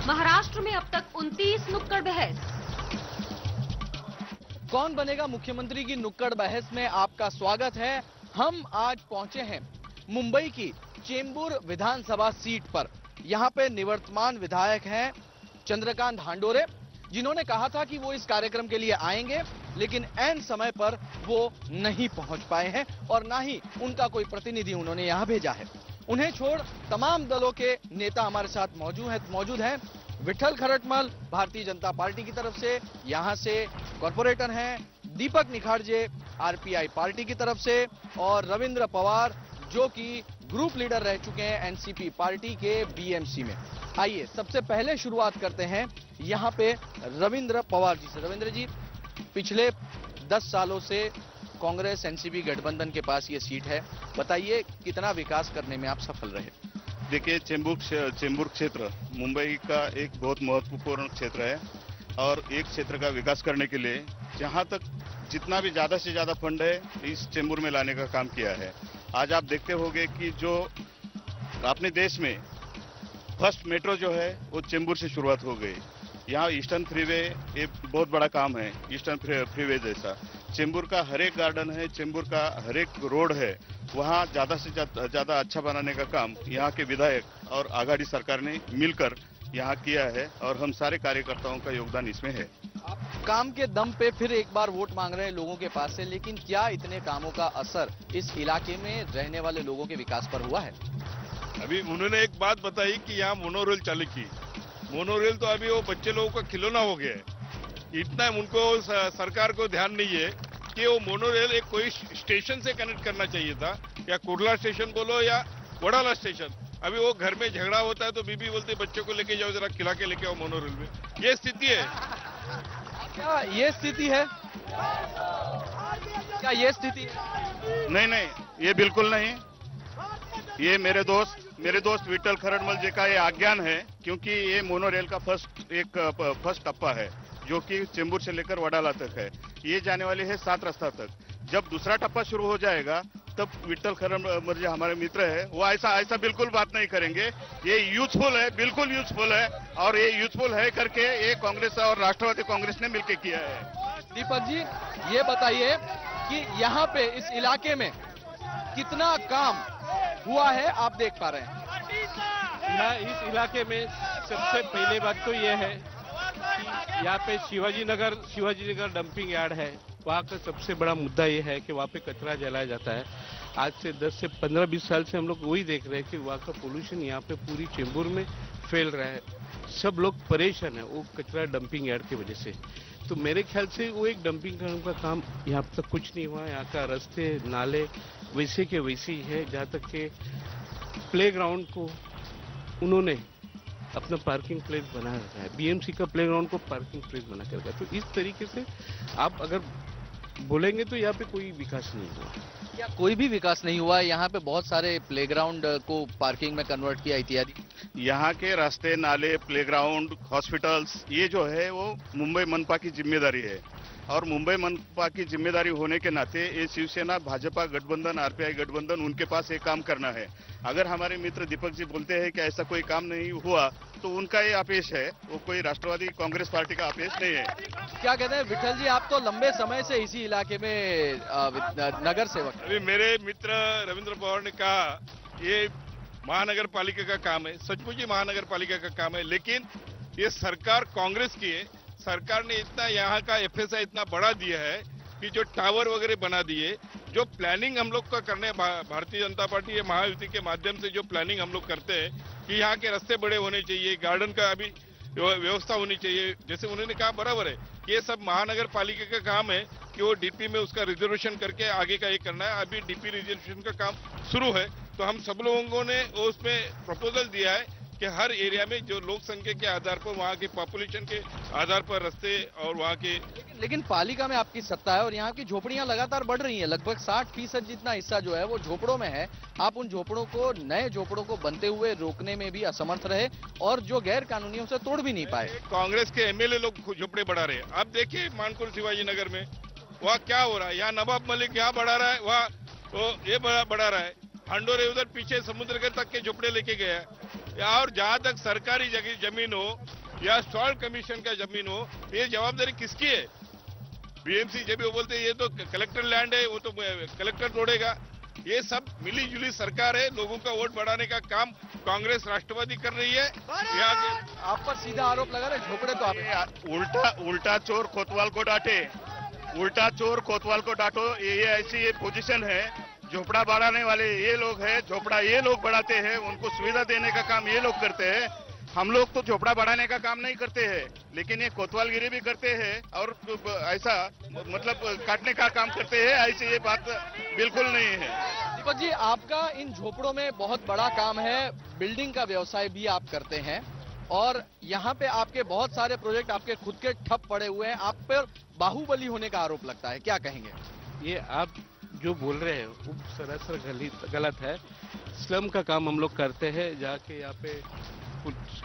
महाराष्ट्र में अब तक 29 नुक्कड़ बहस। कौन बनेगा मुख्यमंत्री की नुक्कड़ बहस में आपका स्वागत है। हम आज पहुंचे हैं मुंबई की चेंबूर विधानसभा सीट पर। यहां पे निवर्तमान विधायक हैं चंद्रकांत हांडोरे, जिन्होंने कहा था कि वो इस कार्यक्रम के लिए आएंगे, लेकिन ऐन समय पर वो नहीं पहुंच पाए हैं और ना ही उनका कोई प्रतिनिधि उन्होंने यहां भेजा है। उन्हें छोड़ तमाम दलों के नेता हमारे साथ मौजूद हैं। विठल खरटमल भारतीय जनता पार्टी की तरफ से, यहां से कॉर्पोरेटर हैं दीपक निखारजे आरपीआई पार्टी की तरफ से, और रविंद्र पवार जो कि ग्रुप लीडर रह चुके हैं एनसीपी पार्टी के बीएमसी में। आइए सबसे पहले शुरुआत करते हैं यहां पे रविंद्र पवार जी से। रविंद्र जी, पिछले 10 सालों से कांग्रेस एनसीपी गठबंधन के पास ये सीट है, बताइए कितना विकास करने में आप सफल रहे? देखिए, चेंबूर क्षेत्र मुंबई का एक बहुत महत्वपूर्ण क्षेत्र है और एक क्षेत्र का विकास करने के लिए जहां तक जितना भी ज्यादा से ज्यादा फंड है इस चेंबूर में लाने का काम किया है। आज आप देखते होंगे कि जो अपने देश में फर्स्ट मेट्रो जो है वो चेंबूर से शुरुआत हो गई। यहाँ ईस्टर्न फ्रीवे एक बहुत बड़ा काम है। ईस्टर्न फ्रीवे जैसा चेंबूर का हर एक गार्डन है, चेंबूर का हर एक रोड है, वहाँ ज्यादा से ज्यादा अच्छा बनाने का काम यहाँ के विधायक और आघाड़ी सरकार ने मिलकर यहाँ किया है और हम सारे कार्यकर्ताओं का योगदान इसमें है। आप काम के दम पे फिर एक बार वोट मांग रहे हैं लोगों के पास से, लेकिन क्या इतने कामों का असर इस इलाके में रहने वाले लोगों के विकास पर हुआ है? अभी उन्होंने एक बात बताई कि यहाँ मोनोरेल चालू की। मोनोरेल तो अभी वो बच्चे लोगों का खिलौना हो गया है। इतना उनको सरकार को ध्यान नहीं है कि वो मोनोरेल एक कोई स्टेशन से कनेक्ट करना चाहिए था, या कुर्ला स्टेशन बोलो या वडाला स्टेशन। अभी वो घर में झगड़ा होता है तो बीबी बोलती बच्चों को लेके जाओ, जरा खिला के लेके आओ मोनोरेल में। ये स्थिति है। क्या ये स्थिति है? क्या ये स्थिति है? नहीं, ये बिल्कुल नहीं। ये मेरे दोस्त विठल खरटमल जी का ये आज्ञान है, क्योंकि ये मोनोरेल का फर्स्ट टप्पा है जो कि चेंबूर से लेकर वडाला तक है। ये जाने वाली है 7 रास्ता तक। जब दूसरा टप्पा शुरू हो जाएगा तब विठल खरटमल जी हमारे मित्र है, वो ऐसा बिल्कुल बात नहीं करेंगे। ये यूथफुल है, बिल्कुल यूथफुल है, और ये यूथफुल है करके ये कांग्रेस और राष्ट्रवादी कांग्रेस ने मिलकर किया है। दीपक जी, ये बताइए कि यहाँ पे इस इलाके में कितना काम हुआ है आप देख पा रहे हैं? यहाँ इस इलाके में सबसे पहले बात तो ये है कि यहाँ पे शिवाजी नगर डंपिंग यार्ड है। वहाँ का सबसे बड़ा मुद्दा ये है कि वहाँ पे कचरा जलाया जाता है। आज से 10 से 15-20 साल से हम लोग वही देख रहे हैं कि वहाँ का पोल्यूशन यहाँ पे पूरी चेंबूर में फैल रहा है। सब लोग परेशान है वो कचरा डंपिंग यार्ड की वजह से। तो मेरे ख्याल से वो एक डंपिंग का काम यहाँ तक कुछ नहीं हुआ। यहाँ का रास्ते नाले वैसे के वैसे ही है। जहाँ तक के प्लेग्राउंड को उन्होंने अपना पार्किंग प्लेस बना रखा है, बीएमसी का प्लेग्राउंड को पार्किंग प्लेस बना कर रखा है। तो इस तरीके से आप अगर बोलेंगे तो यहाँ पे कोई विकास नहीं हुआ। या कोई भी विकास नहीं हुआ? यहाँ पे बहुत सारे प्लेग्राउंड को पार्किंग में कन्वर्ट किया इत्यादि। यहाँ के रास्ते, नाले, प्लेग्राउंड, हॉस्पिटल्स, ये जो है वो मुंबई मनपा की जिम्मेदारी है। और मुंबई मनपा की जिम्मेदारी होने के नाते ये शिवसेना, भाजपा गठबंधन, आरपीआई गठबंधन, उनके पास ये काम करना है। अगर हमारे मित्र दीपक जी बोलते हैं कि ऐसा कोई काम नहीं हुआ तो उनका ये आपेश है, वो कोई राष्ट्रवादी कांग्रेस पार्टी का आपेश नहीं है। क्या कहते हैं विठल जी, आप तो लंबे समय से इसी इलाके में नगर सेवक। अभी मेरे मित्र रविंद्र पवार ने कहा ये महानगर पालिका का काम है। सचमुच ही महानगर पालिका का काम है, लेकिन ये सरकार कांग्रेस की है। सरकार ने इतना यहाँ का एफएसआई इतना बढ़ा दिया है कि जो टावर वगैरह बना दिए, जो प्लानिंग हम लोग का करने भारतीय जनता पार्टी महायुति के माध्यम से जो प्लानिंग हम लोग करते हैं कि यहाँ के रास्ते बड़े होने चाहिए, गार्डन का अभी व्यवस्था होनी चाहिए। जैसे उन्होंने कहा बराबर है, ये सब महानगर पालिका का काम है कि वो डीपी में उसका रिजर्वेशन करके आगे का ये करना है। अभी डीपी रिजर्वेशन का काम शुरू है, तो हम सब लोगों ने उसमें प्रपोजल दिया है कि हर एरिया में जो लोक संख्या के आधार पर, वहाँ के पॉपुलेशन के आधार पर रास्ते और वहाँ के। लेकिन पालिका में आपकी सत्ता है और यहाँ की झोपड़ियां लगातार बढ़ रही हैं। लगभग 60% जितना हिस्सा जो है वो झोपड़ों में है। आप उन झोपड़ों को, नए झोपड़ों को बनते हुए रोकने में भी असमर्थ रहे और जो गैर कानूनी उसे तोड़ भी नहीं पाए। कांग्रेस के एमएलए लोग झोपड़े बढ़ा रहे हैं। आप देखिए मानकुल शिवाजी नगर में वहाँ क्या हो रहा है। यहाँ नवाब मलिक यहाँ बढ़ा रहा है, वहाँ ये बढ़ा रहा है। हांडोरे उधर पीछे समुद्र के तक के झोपड़े लेके गया है। और जहां तक सरकारी जमीन हो या सॉल्ट कमीशन का जमीन हो, ये जवाबदारी किसकी है? बीएमसी जब वो बोलते हैं ये तो कलेक्टर लैंड है, वो तो कलेक्टर तोड़ेगा। ये सब मिली जुली सरकार है। लोगों का वोट बढ़ाने का काम कांग्रेस राष्ट्रवादी कर रही है। यहाँ के आप पर सीधा आरोप लगा रहे झोपड़े तो आप उल्टा चोर कोतवाल को डांटे, उल्टा चोर कोतवाल को डांटो, ये ऐसी ये पोजीशन है। झोपड़ा बढ़ाने वाले ये लोग हैं, झोपड़ा ये लोग बढ़ाते हैं, उनको सुविधा देने का काम ये लोग करते हैं। हम लोग तो झोपड़ा बढ़ाने का काम नहीं करते हैं, लेकिन ये कोतवालगिरी भी करते हैं और ऐसा मतलब काटने का काम करते हैं। ऐसी ये बात बिल्कुल नहीं है। दीपक जी, आपका इन झोपड़ों में बहुत बड़ा काम है, बिल्डिंग का व्यवसाय भी आप करते हैं और यहाँ पे आपके बहुत सारे प्रोजेक्ट आपके खुद के ठप पड़े हुए हैं। आप पर बाहुबली होने का आरोप लगता है, क्या कहेंगे? ये आप जो बोल रहे हैं वो सरासर गलत है। स्लम का काम हम लोग करते हैं। जाके यहाँ पे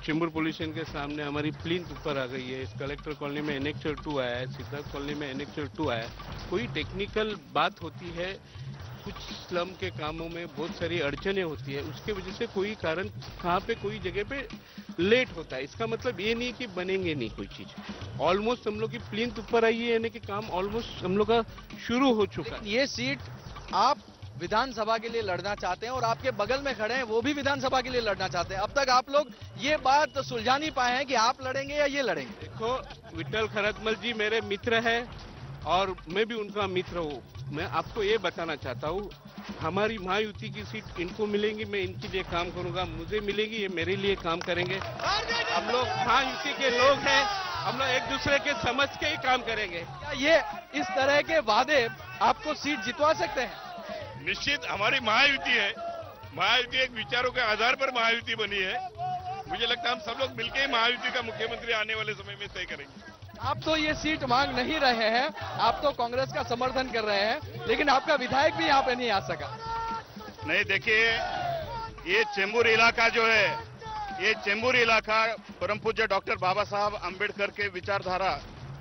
चेंबूर पोल्यूशन के सामने हमारी प्लिंथ ऊपर आ गई है। इस कलेक्टर कॉलोनी में एनेक्चर 2 आया है, सिद्धार्थ कॉलोनी में एनेक्चर 2 आया है। कोई टेक्निकल बात होती है, कुछ स्लम के कामों में बहुत सारी अड़चने होती है, उसके वजह से कोई कारण कहाँ पे कोई जगह पे लेट होता है। इसका मतलब ये नहीं कि बनेंगे नहीं कोई चीज। ऑलमोस्ट हम लोग की प्लिंथ ऊपर आई है, यानी कि काम ऑलमोस्ट हम लोग का शुरू हो चुका है। ये सीट आप विधानसभा के लिए लड़ना चाहते हैं और आपके बगल में खड़े हैं वो भी विधानसभा के लिए लड़ना चाहते हैं। अब तक आप लोग ये बात सुलझा नहीं पाए हैं कि आप लड़ेंगे या ये लड़ेंगे। देखो, विट्ठल खरतमल जी मेरे मित्र है और मैं भी उनका मित्र हूँ। मैं आपको ये बताना चाहता हूँ, हमारी महायुति की सीट इनको मिलेंगी, मैं इनके लिए काम करूंगा। मुझे मिलेगी, ये मेरे लिए काम करेंगे। हम लोग महायुति के लोग हैं, हम लोग एक दूसरे के समझ के ही काम करेंगे। क्या ये इस तरह के वादे आपको सीट जितवा सकते हैं? निश्चित हमारी महायुति है। महायुति एक विचारों के आधार पर महायुति बनी है। मुझे लगता है हम सब लोग मिलकर ही महायुति का मुख्यमंत्री आने वाले समय में तय करेंगे। आप तो ये सीट मांग नहीं रहे हैं, आप तो कांग्रेस का समर्थन कर रहे हैं, लेकिन आपका विधायक भी यहाँ पे नहीं आ सका। नहीं, देखिए, ये चेंबूर इलाका जो है, ये चेंबूर इलाका परम पूज्य डॉक्टर बाबा साहब अम्बेडकर के विचारधारा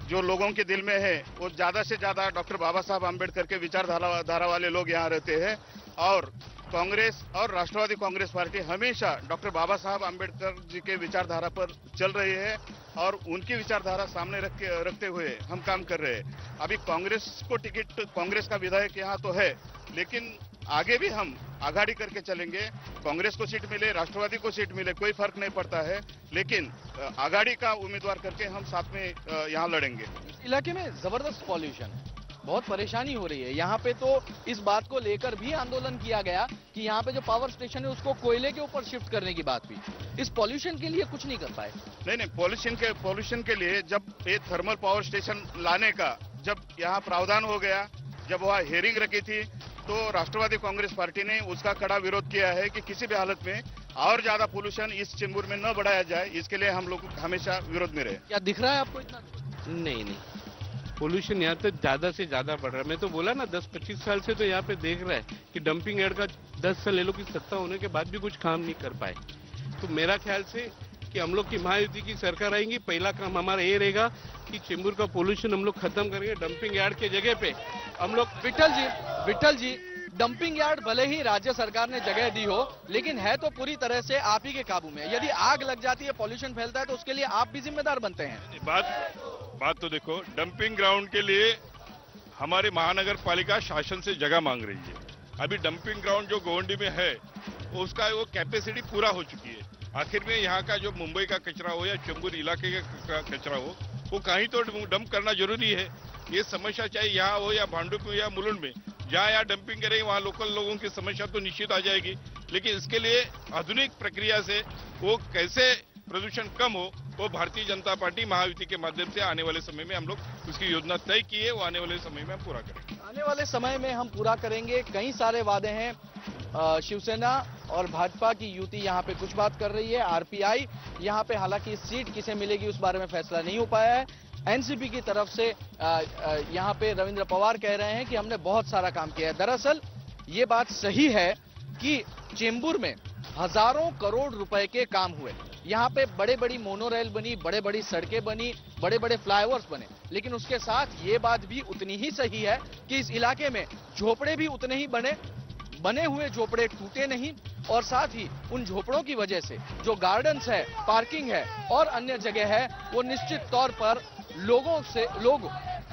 जो लोगों के दिल में है, वो ज्यादा से ज्यादा डॉक्टर बाबा साहब अम्बेडकर के विचारधारा वाले लोग यहाँ रहते हैं। और कांग्रेस और राष्ट्रवादी कांग्रेस पार्टी हमेशा डॉक्टर बाबा साहब अम्बेडकर जी के विचारधारा पर चल रही है और उनकी विचारधारा सामने रखते हुए हम काम कर रहे हैं। अभी कांग्रेस को टिकट, कांग्रेस का विधायक यहाँ तो है, लेकिन आगे भी हम आघाड़ी करके चलेंगे। कांग्रेस को सीट मिले, राष्ट्रवादी को सीट मिले, कोई फर्क नहीं पड़ता है, लेकिन आघाड़ी का उम्मीदवार करके हम साथ में यहाँ लड़ेंगे। इलाके में जबरदस्त पॉल्यूशन है, बहुत परेशानी हो रही है। यहाँ पे तो इस बात को लेकर भी आंदोलन किया गया कि यहाँ पे जो पावर स्टेशन है उसको कोयले के ऊपर शिफ्ट करने की बात हुई। इस पॉल्यूशन के लिए कुछ नहीं कर पाए। नहीं, पॉल्यूशन के लिए जब ये थर्मल पावर स्टेशन लाने का जब यहाँ प्रावधान हो गया, जब वहाँ हेयरिंग रखी थी, तो राष्ट्रवादी कांग्रेस पार्टी ने उसका कड़ा विरोध किया है कि किसी भी हालत में और ज्यादा पोल्यूशन इस चेंबूर में न बढ़ाया जाए। इसके लिए हम लोग हमेशा विरोध में रहे। क्या दिख रहा है आपको इतना? नहीं, पोल्यूशन यहाँ तो ज्यादा से ज्यादा बढ़ रहा है। मैं तो बोला ना 10-25 साल से तो यहाँ पे देख रहा है कि डंपिंग यार्ड का 10 साल ये लोग की सत्ता होने के बाद भी कुछ काम नहीं कर पाए। तो मेरा ख्याल से कि हम लोग की महायुति की सरकार आएंगी, पहला काम हमारा ये रहेगा कि चेंबूर का पोल्यूशन हम लोग खत्म करेंगे। डंपिंग यार्ड के जगह पे हम लोग विट्ठल जी, डंपिंग यार्ड भले ही राज्य सरकार ने जगह दी हो, लेकिन है तो पूरी तरह से आप ही के काबू में। यदि आग लग जाती है, पॉल्यूशन फैलता है, तो उसके लिए आप भी जिम्मेदार बनते हैं। बात तो देखो, डंपिंग ग्राउंड के लिए हमारी महानगर पालिका शासन से जगह मांग रही है। अभी डंपिंग ग्राउंड जो गोवंडी में है उसका वो कैपेसिटी पूरा हो चुकी है। आखिर में यहाँ का जो मुंबई का कचरा हो या चेंबूर इलाके का कचरा हो, वो कहीं तो डंप करना जरूरी है। ये समस्या चाहे यहाँ हो या भांडुप में या मुलुंड में, जहाँ यहाँ डंपिंग करेंगे वहाँ लोकल लोगों की समस्या तो निश्चित आ जाएगी। लेकिन इसके लिए आधुनिक प्रक्रिया से वो कैसे प्रदूषण कम हो, वो भारतीय जनता पार्टी महायुति के माध्यम से आने वाले समय में हम लोग उसकी योजना तय की है। वो आने वाले समय में हम पूरा करेंगे। आने वाले समय में हम पूरा करेंगे। कई सारे वादे हैं। शिवसेना और भाजपा की युति यहाँ पे कुछ बात कर रही है। आरपीआई यहाँ पे हालांकि सीट किसे मिलेगी उस बारे में फैसला नहीं हो पाया है। एनसीपी की तरफ से यहाँ पे रविंद्र पवार कह रहे हैं कि हमने बहुत सारा काम किया है। दरअसल ये बात सही है कि चेंबूर में हजारों करोड़ रुपए के काम हुए। यहाँ पे बड़े बड़ी मोनोरेल बनी, बड़े बड़ी सड़कें बनी, बड़े बड़े फ्लाईओवर्स बने, लेकिन उसके साथ ये बात भी उतनी ही सही है कि इस इलाके में झोपड़े भी उतने ही बने बने हुए झोपड़े टूटे नहीं और साथ ही उन झोपड़ों की वजह से जो गार्डन्स है, पार्किंग है और अन्य जगह है, वो निश्चित तौर पर लोग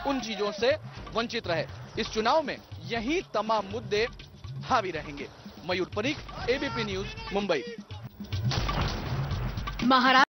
उन चीजों से वंचित रहे। इस चुनाव में यही तमाम मुद्दे हावी रहेंगे। मयूर परीख, एबीपी न्यूज, मुंबई। महाराष्ट्र